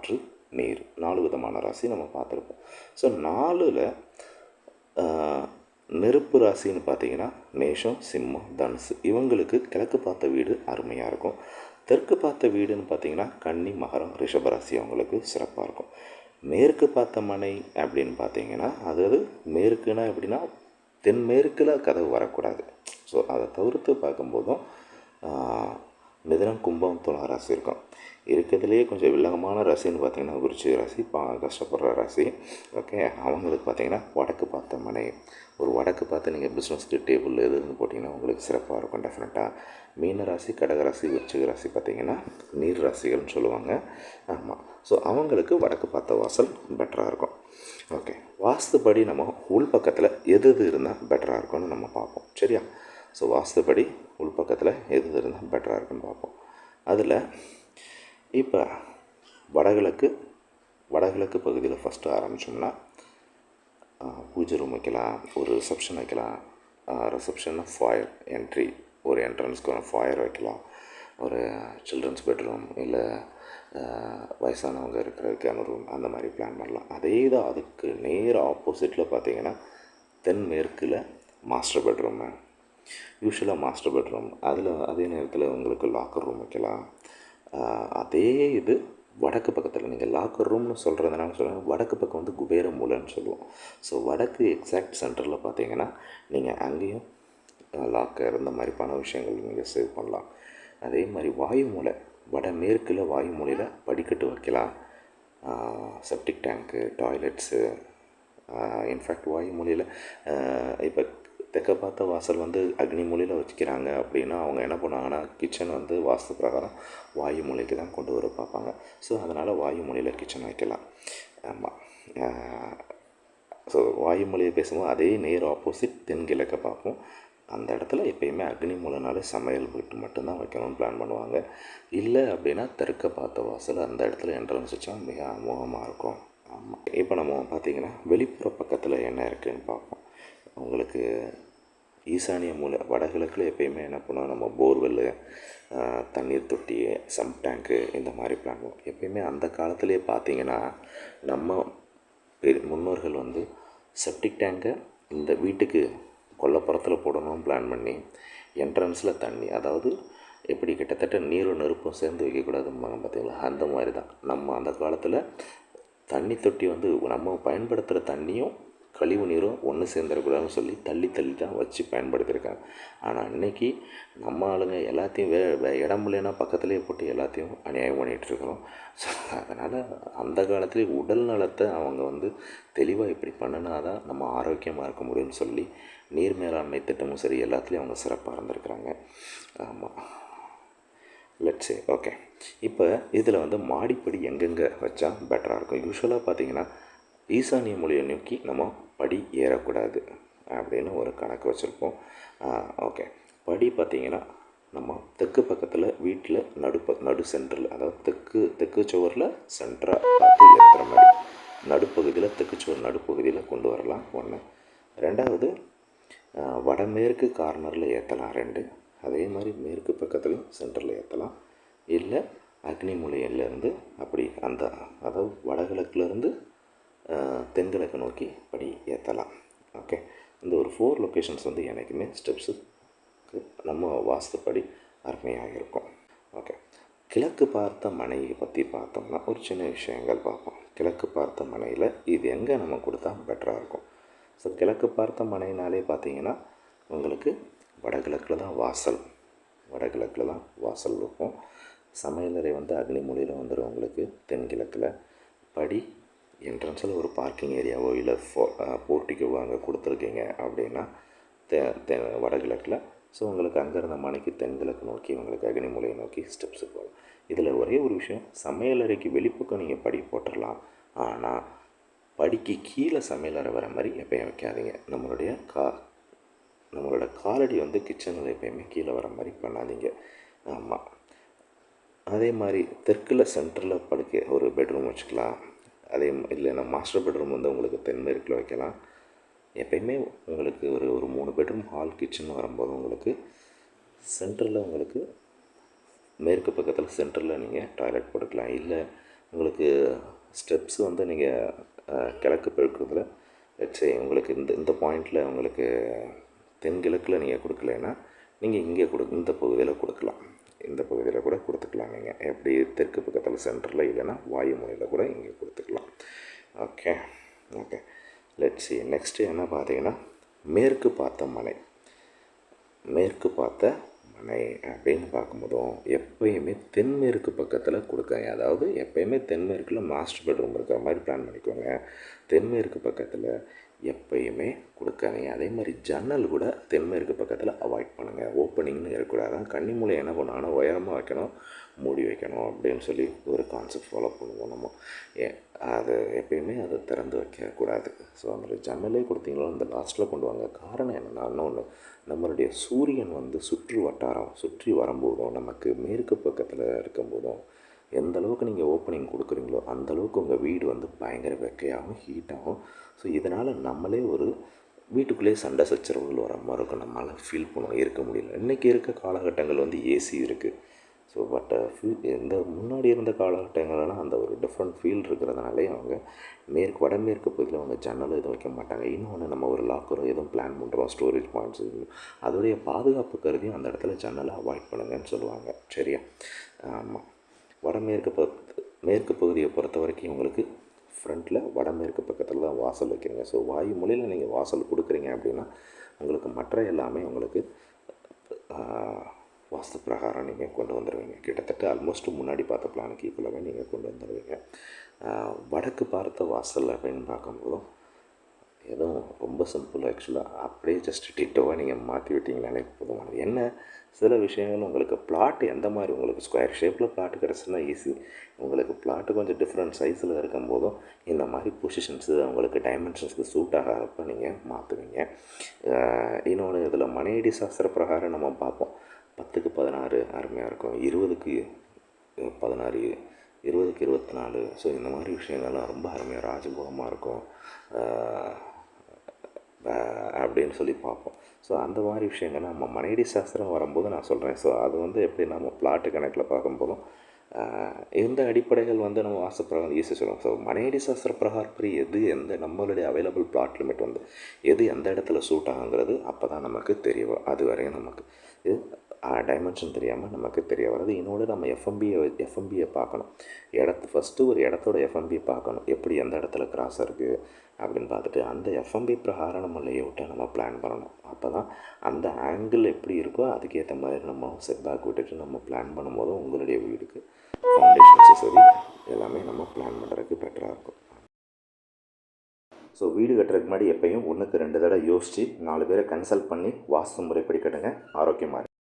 காற்று, நீர், 4 விதமான ராசி நம்ம பார்த்துருப்போம். ஸோ 4ல் நெருப்பு ராசின்னு பார்த்தீங்கன்னா மேஷம், சிம்மம், தனுசு. இவங்களுக்கு கிழக்கு பார்த்த வீடு அருமையாக இருக்கும். தெற்கு பார்த்த வீடுன்னு பார்த்தீங்கன்னா கன்னி, மகரம், ரிஷபராசி அவங்களுக்கு சிறப்பாக இருக்கும். மேற்கு பார்த்த மனை அப்படின்னு பார்த்தீங்கன்னா, அதாவது மேற்குனா எப்படின்னா தென்மேற்கில் கதவு வரக்கூடாது. ஸோ அதை தவிர்த்து பார்க்கும்போதும் மிதுனம், கும்பம், துலா ராசி இருக்கும். இருக்கிறதுலேயே கொஞ்சம் வில்லங்கமான ராசின்னு பார்த்தீங்கன்னா விருச்சிக ராசி, கஷ்டப்படுற ராசி. ஓகே, அவங்களுக்கு பார்த்தீங்கன்னா வடக்கு பார்த்த மனை. ஒரு வடக்கு பார்த்து நீங்கள் பிஸ்னஸ்க்கு டேபிள் எதுன்னு போட்டிங்கன்னா உங்களுக்கு சிறப்பாக இருக்கும் டெஃபினட்டாக. மீன ராசி, கடகராசி, விருச்சிக ராசி பார்த்திங்கன்னா நீர் ராசிகள்னு சொல்லுவாங்க. ஆமாம், ஸோ அவங்களுக்கு வடக்கு பார்த்த வாசல் பெட்டராக இருக்கும். ஓகே, வாஸ்துப்படி நம்ம உள்பக்கத்தில் எது இருந்தால் பெட்டராக இருக்கும்னு நம்ம பார்ப்போம். சரியா? ஸோ வாஸ்துப்படி உள்பக்கத்தில் எது இருந்தால் பெட்டராக இருக்குன்னு பார்ப்போம். அதில் இப்போ வடகிழக்கு பகுதியில் ஃபஸ்ட்டு ஆரம்பித்தோம்னா பூஜை ரூம் வைக்கலாம், ஒரு ரிசப்ஷன் வைக்கலாம். ரிசப்ஷன்னா ஃபாயர் என்ட்ரி, ஒரு என்ட்ரன்ஸ்க்கு ஒரு ஃபாயர் வைக்கலாம். ஒரு சில்ட்ரன்ஸ் பெட்ரூம், இல்லை வயசானவங்க இருக்கிறதுக்கான ரூம், அந்த மாதிரி பிளான் பண்ணலாம். அதே தான் அதுக்கு நேர் ஆப்போசிட்டில் பார்த்தீங்கன்னா தென்மேற்கில் மாஸ்டர் பெட்ரூமு. யூஸ்வலாக மாஸ்டர் பெட்ரூம், அதில் அதே நேரத்தில் உங்களுக்கு லாக்கர் ரூம் வைக்கலாம். அதே இது வடக்கு பக்கத்தில் நீங்கள் லாக்கர் ரூம்னு சொல்கிறதுனால சொல்லுங்கள், வடக்கு பக்கம் வந்து குபேர மூலைன்னு சொல்லுவோம். ஸோ வடக்கு எக்ஸாக்ட் சென்டரில் பார்த்தீங்கன்னா நீங்கள் அங்கேயும் லாக்கர் இந்த மாதிரி பண விஷயங்கள் நீங்கள் சேவ் பண்ணலாம். அதே மாதிரி வாயு மூலை, வடமேற்கில் வாயு மூலையில் படிக்கட்டு வைக்கலாம். செப்டிக் டேங்க்கு, டாய்லெட்ஸு, இன்ஃபேக்ட் வாயு மூலையில் இப்போ தெற்க பார்த்த வாசல் வந்து அக்னி மூலையில் வச்சுக்கிறாங்க அப்படின்னா அவங்க என்ன பண்ணுவாங்கன்னா கிச்சன் வந்து வாஸ்து பிரகாரம் வாயு மூலைக்கு தான் கொண்டு வர பார்ப்பாங்க. ஸோ அதனால் வாயு மூலையில் கிச்சன் வைக்கலாம். ஆமாம், ஸோ வாயு மூலையை பேசும்போது அதே நேர் ஆப்போசிட் தென்கிழக்க பார்ப்போம். அந்த இடத்துல எப்பயுமே அக்னி மூலைனால சமையல் வீட்டு மட்டும்தான் வைக்கணும்னு பிளான் பண்ணுவாங்க. இல்லை அப்படின்னா தெற்க பார்த்த வாசல் அந்த இடத்துல என்ட்ரன்ஸ் வச்சா மிக அமோகமாக இருக்கும். ஆமாம், இப்போ நம்ம பார்த்திங்கன்னா வெளிப்புற பக்கத்தில் என்ன இருக்குதுன்னு பார்ப்போம். உங்களுக்கு ஈசானிய மூலை வடகிழக்கில் எப்பயுமே என்ன பண்ணுவோம், நம்ம போர்வெல்லு, தண்ணீர் தொட்டி, சம் டேங்க்கு இந்த மாதிரி பிளான் பண்ணுவோம். எப்பயுமே அந்த காலத்துலேயே பார்த்திங்கன்னா நம்ம முன்னோர்கள் வந்து செப்டிக் டேங்கை இந்த வீட்டுக்கு கொல்லைப்புறத்தில் போடணும்னு பிளான் பண்ணி என்ட்ரன்ஸில் தண்ணி, அதாவது எப்படி கிட்டத்தட்ட நீரும் நெருப்பும் சேர்ந்து வைக்கக்கூடாதும்பாங்க பார்த்தீங்களா, அந்த மாதிரி தான். நம்ம அந்த காலத்தில் தண்ணி தொட்டி வந்து நம்ம பயன்படுத்துகிற தண்ணியும் கழிவு நீரும் ஒன்று சேர்ந்துடக்கூடாதுன்னு சொல்லி தள்ளி தான் வச்சு பயன்படுத்தியிருக்காங்க. ஆனால் இன்றைக்கி நம்ம ஆளுங்க எல்லாத்தையும் இடம் இல்லைன்னா பக்கத்துலேயே போட்டு எல்லாத்தையும் அநியாயம் பண்ணிகிட்ருக்குறோம். ஸோ அதனால் அந்த காலத்துலேயே உடல் நலத்தை அவங்க வந்து தெளிவாக இப்படி பண்ணினா தான் நம்ம ஆரோக்கியமாக இருக்க முடியும்னு சொல்லி நீர் மேலாண்மை திட்டமும் சரி எல்லாத்துலேயும் அவங்க சிறப்பாக இருந்திருக்கிறாங்க. ஆமாம், லெட்ஸே ஓகே. இப்போ இதில் வந்து மாடிப்படி எங்கெங்கே வச்சா பெட்டராக இருக்கும்? யூஸ்வலாக பார்த்திங்கன்னா ஈசானிய மூலையை நோக்கி நம்ம படி ஏறக்கூடாது அப்படின்னு ஒரு கணக்கு வச்சுருப்போம். ஓகே, படி பார்த்திங்கன்னா நம்ம தெற்கு பக்கத்தில் வீட்டில் நடு சென்டரில், அதாவது தெற்கு சுவரில் சென்டராக பார்த்து ஏற்றுற மாதிரி நடுப்பகுதியில் தெற்கு சுவர் நடுப்பகுதியில் கொண்டு வரலாம். ஒன்று. ரெண்டாவது வடமேற்கு கார்னரில் ஏற்றலாம் 2. அதே மாதிரி மேற்கு பக்கத்துலையும் சென்டரில் ஏற்றலாம். இல்லை அக்னி மூலையிலேருந்து அப்படி அந்த அதாவது வடகிழக்குலேருந்து தென்கிழக்கு நோக்கி படி ஏற்றலாம். ஓகே, இந்த ஒரு 4 லொக்கேஷன்ஸ் வந்து எனக்குமே ஸ்டெப்ஸுக்கு நம்ம வாஸ்துப்படி அருமையாக இருக்கும். ஓகே, கிழக்கு பார்த்த மனையை பற்றி பார்த்தோம்னா ஒரு சின்ன விஷயங்கள் பார்ப்போம். கிழக்கு பார்த்த மனையில் இது எங்கே நம்ம கொடுத்தா பெட்டராக இருக்கும்? ஸோ கிழக்கு பார்த்த மனைனாலே பார்த்தீங்கன்னா உங்களுக்கு வடகிழக்கில் தான் வாசல் இருக்கும். சமையலறை வந்து அக்னி மூலையில் வந்துடும். உங்களுக்கு தென்கிழக்கில் படி என்ட்ரன்ஸில் ஒரு பார்க்கிங் ஏரியாவோ இல்லை போர்ட்டிக்கோ அங்கே கொடுத்துருக்கீங்க அப்படின்னா வடகிழக்கில். ஸோ உங்களுக்கு அங்கே இருந்த மனைக்கு தென்கிழக்கு நோக்கி உங்களுக்கு அக்னி மூலையை நோக்கி ஸ்டெப்ஸு போகலாம். இதில் ஒரே ஒரு விஷயம், சமையலறைக்கு வெளிப்பக்கம் நீங்கள் படி போட்டுடலாம். ஆனால் படிக்கு கீழே சமையலறை வர மாதிரி எப்பயும் வைக்காதீங்க. நம்மளோட காலடி வந்து கிச்சனில் எப்பயுமே கீழே வர மாதிரி பண்ணாதீங்க. ஆமாம், அதே மாதிரி தெற்கில் சென்டரில் படுக்க ஒரு பெட்ரூம் வச்சுக்கலாம். அதே இல்லைன்னா மாஸ்டர் பெட்ரூம் வந்து உங்களுக்கு தென்மேற்கில் வைக்கலாம். எப்பயுமே உங்களுக்கு ஒரு 3 பெட்ரூம் ஹால் கிச்சன் வரும்போது உங்களுக்கு சென்டரில் உங்களுக்கு மேற்கு பக்கத்தில் சென்டரில் நீங்கள் டாய்லெட் போட்டுக்கலாம். இல்லை உங்களுக்கு ஸ்டெப்ஸ் வந்து நீங்கள் கிழக்கு பெருக்கிறதுல வச்சு உங்களுக்கு இந்த பாயிண்டில் உங்களுக்கு தென்கிழக்கில் நீங்கள் கொடுக்கலைன்னா நீங்கள் இங்கே இந்த பகுதியில் கொடுக்கலாம். இந்த பகுதியில் கூட கொடுத்துக்கலாம். நீங்கள் எப்படி தெற்கு பக்கத்தில் சென்டரில் இல்லைன்னா வாயு முனையில் கூட இங்கே கொடுத்துக்கலாம். Okay okay let's see. Next என்ன பார்த்தீங்கன்னா மேற்கு பார்த்த மனை. மேற்கு பார்த்த மனை அப்படின்னு பார்க்கும்போதும் எப்பயுமே தென்மேற்கு பக்கத்தில் கொடுக்காங்க. அதாவது எப்பயுமே தென்மேற்கில் மாஸ்டர் பெட்ரூம் இருக்கிற மாதிரி பிளான் பண்ணிக்கோங்க. தென்மேற்கு பக்கத்தில் எப்பயுமே கொடுக்காதீங்க. அதே மாதிரி ஜன்னல் கூட தென்மேற்கு பக்கத்தில் அவாய்ட் பண்ணுங்கள். ஓப்பனிங்னு இருக்கக்கூடாது. கன்னிமூலை என்ன பண்ணுவாங்கன்னா உயரமாக வைக்கணும், மூடி வைக்கணும் அப்படின்னு சொல்லி ஒரு கான்செப்ட் ஃபாலோ பண்ணுவோம் நம்ம. அது எப்பயுமே அதை திறந்து வைக்கக்கூடாது. ஸோ அந்த ஜன்னலே கொடுத்தீங்களோ அந்த லாஸ்ட்டில் கொண்டு வாங்க. காரணம் என்னென்னா இன்னொன்று, நம்மளுடைய சூரியன் வந்து சுற்றி வட்டாரம் சுற்றி வரும்போதும் நமக்கு மேற்கு பக்கத்தில் இருக்கும்போதும் எந்த அளவுக்கு நீங்கள் ஓப்பனிங் கொடுக்குறீங்களோ அந்தளவுக்கு உங்கள் வீடு வந்து பயங்கர வெக்கையாகவும் ஹீட்டாகும். ஸோ இதனால் நம்மளே ஒரு வீட்டுக்குள்ளேயே சண்டை சச்சரவுகள் வர மாதிரி இருக்கும். நம்மளால் ஃபீல் பண்ணுவோம், இருக்க முடியல. இன்றைக்கி இருக்க காலகட்டங்கள் வந்து ஏசி இருக்குது. ஸோ பட் இந்த முன்னாடி இருந்த காலகட்டங்கள்லாம் அந்த ஒரு டிஃப்ரெண்ட் ஃபீல் இருக்கிறதுனாலே அவங்க வடமேற்கு பகுதியில் அவங்க ஜன்னல் எதுவும் வைக்க மாட்டாங்க. இன்னொன்று, நம்ம ஒரு லாக்கரோ எதுவும் பிளான் பண்ணுறோம், ஸ்டோரேஜ் பாயிண்ட்ஸு, அதோடைய பாதுகாப்பு கருதி அந்த இடத்துல ஜன்னலை அவாய்ட் பண்ணுங்கன்னு சொல்லுவாங்க. சரியா? ஆமாம். மேற்கு பகுதியை பொறுத்த வரைக்கும் உங்களுக்கு ஃப்ரண்ட்டில் வடமேற்கு பக்கத்தில் தான் வாசல் வைக்கிறீங்க. ஸோ வாயு மூலையில் நீங்கள் வாசல் கொடுக்குறீங்க அப்படின்னா உங்களுக்கு மற்ற எல்லாமே உங்களுக்கு வாஸ்து பிரகாரம் நீங்கள் கொண்டு வந்துடுவீங்க. கிட்டத்தட்ட ஆல்மோஸ்ட் முன்னாடி பார்த்த பிளானுக்கு ஈக்குவலாகவே நீங்கள் கொண்டு வந்துடுவீங்க. வடக்கு பார்த்த வாசல் அப்படின்னு பார்க்கும்போதும் எதுவும் ரொம்ப சிம்பிள். ஆக்சுவலாக அப்படியே ஜஸ்ட் டிட்டோவாக நீங்கள் மாற்றி விட்டிங்கனாலே போதுமானது. என்ன சில விஷயங்கள் உங்களுக்கு பிளாட் எந்த மாதிரி உங்களுக்கு ஸ்கொயர் ஷேப்பில் பிளாட் கிடச்சுன்னா ஈஸி. உங்களுக்கு பிளாட்டு கொஞ்சம் டிஃப்ரெண்ட் சைஸில் இருக்கும்போதும் இந்த மாதிரி பொசிஷன்ஸு உங்களுக்கு டைமென்ஷன்ஸுக்கு சூட் ஆகாதப்போ நீங்கள் மாற்றுவீங்க. இன்னொன்று, இதில் மனையடி சாஸ்திர பிரகாரம் நம்ம பார்ப்போம். 10க்கு 16 அருமையாக இருக்கும், 20க்கு 16, 20க்கு 24. ஸோ இந்த மாதிரி விஷயங்கள்லாம் ரொம்ப அருமையாக ராஜபோகமாக இருக்கும் அப்படின்னு சொல்லி பார்ப்போம். ஸோ அந்த மாதிரி விஷயங்கள் நம்ம மனையடி சாஸ்திரம் வரும்போது நான் சொல்கிறேன். ஸோ அது வந்து எப்படின்னா நம்ம பிளாட்டு கணக்கில் பார்க்கும்போதும் இந்த அடிப்படைகள் வந்து நம்ம வாஸ்து ஈஸி சொல்லுவோம். ஸோ மனையடி சாஸ்திர பிரகாரப்படி எந்த நம்மளுடைய அவைலபிள் பிளாட் லிமிட் வந்து எது எந்த இடத்துல சூட் ஆகுங்கிறது அப்போ தான் நமக்கு தெரிய வரும். அது வரையும் நமக்கு இது டைமென்ஷன் தெரியாமல் நமக்கு தெரிய வர்றது. இன்னொன்று, நம்ம எஃப்எம்பியை பார்க்கணும். ஃபஸ்ட்டு ஒரு இடத்தோட எஃப்எம்பியை பார்க்கணும். எப்படி எந்த இடத்துல கிராஸ் இருக்குது அப்படின்னு பார்த்துட்டு அந்த எஃப்எம்பி பிரகாரம் நம்ம லேஅவுட்டை நம்ம பிளான் பண்ணணும். அப்போ தான் அந்த ஆங்கிள் எப்படி இருக்கோ அதுக்கேற்ற மாதிரி நம்ம செட் பேக் விட்டுட்டு நம்ம பிளான் பண்ணும்போது உங்களுடைய வீடுக்கு ஃபவுண்டேஷன்ஸு சரி எல்லாமே நம்ம பிளான் பண்ணுறதுக்கு பெட்டராக இருக்கும். ஸோ வீடு கட்டுறதுக்கு முன்னாடி எப்பயும் 1க்கு 2 தடவை யோசித்து 4 பேரை கன்சல்ட் பண்ணி வாஸ்து முறைப்படி கட்டுங்க. ஆரோக்கியமாக